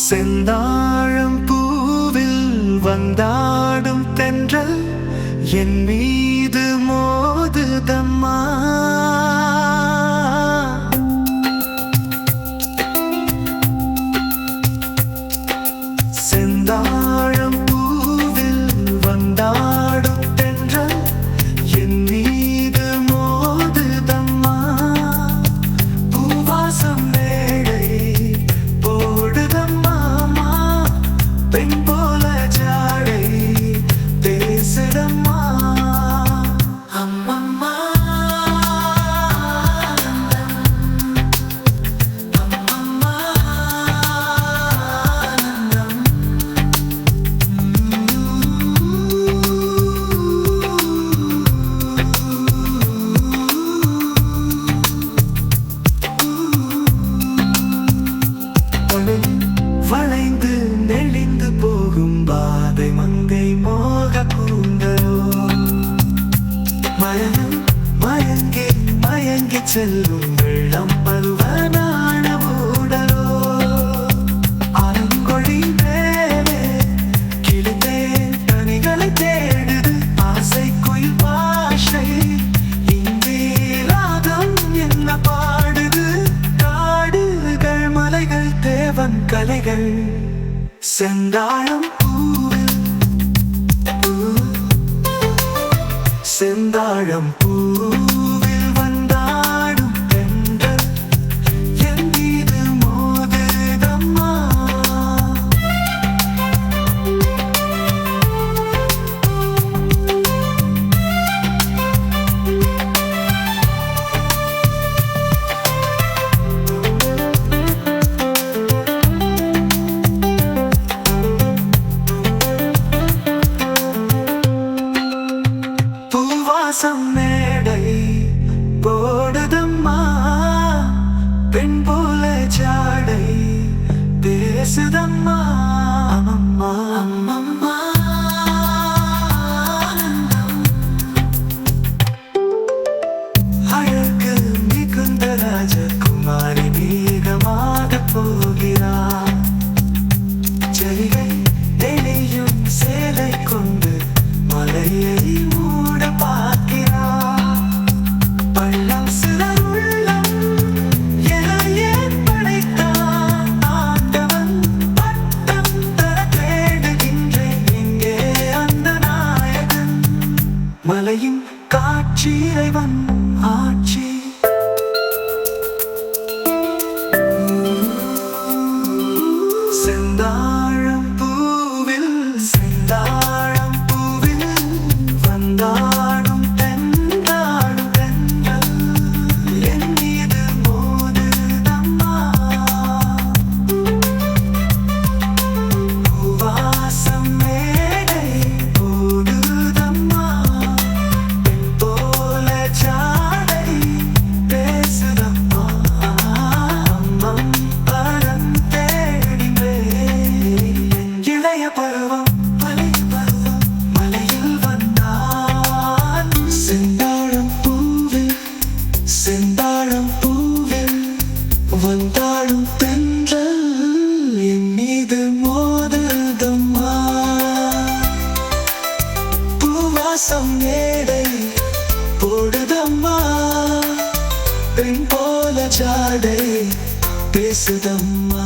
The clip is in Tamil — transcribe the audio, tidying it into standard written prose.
செந்தாழம் பூவில் வந்தாடும் தென்றல் என் மீது மோதுதம்மா. செந்தாழம் பூவில் வந்தாடும் தென்றல் என் மீது மோதுதம்மா. பூவாசம் மேடை போடுதம்மா. பெண் போல ஜாடை பேசுதம்மா. அம்மம்மா அம்மம்மா வளைந்து நெளிந்து போகும் பாதை மங்கை மோக கூந்தலோ. மயங்கும் மயங்கி மயங்கி செல்லும் வெள்ளம் பருவனான ஊடலோ. ஆலங்கொழி மேலே கிளித்தேன் கனிகளை தேடுது ஆசை குயில் பாஷை. இங்கே ராகம் என்ன பாடுது காடுகள் மலைகள் தேவன் கலைகள். செந்தாழம் பூவில் செந்தாழம் பூவில் வந்தாடும் தென்றல் என் மீது மோதுதம்மா. பூவாசம் மேடை போடுதம்மா. பெண் போல ஜாடை பேசுதம்மா. அம்மம்மா அம்மம்மா அழகு மிகுந்த ராஜகுமாரி வேகமாக போகிறார். ஜரிகை தெளியும் சேலை கொண்டு மலையை மூட பார்க்கிறார். பள்ளம் சிலர் உள்ளம் என ஏன் படைத்தான் ஆண்டவன். பட்டம் தர தேடுகின்றேன் இங்கே அந்த நாயகன். மலையின் காட்சி இறைவன் ஆட்சி. செந்தாழம் பூவில் செந்தாழம் பூவில் வந்தாடும் தென்றாடும் தென்றல் என் மீது மோதுதம்மா. பூவாசம் மேடை போடுதம்மா. பெண் போல ஜாடை பேசுதம்மா. அம்மம் பழம் தேடினேன் இளைய பருவம் மலை பருவம் மலையில் வந்தான். செந்தாழம் பூவில் செந்தாழம் பூவில் வந்தாடும் தென்றல் என் மீது மோதுதம்மா. பூவாசம் மேடை போடுதம்மா. பெண் போல ஜாடை பேசுதம்மா.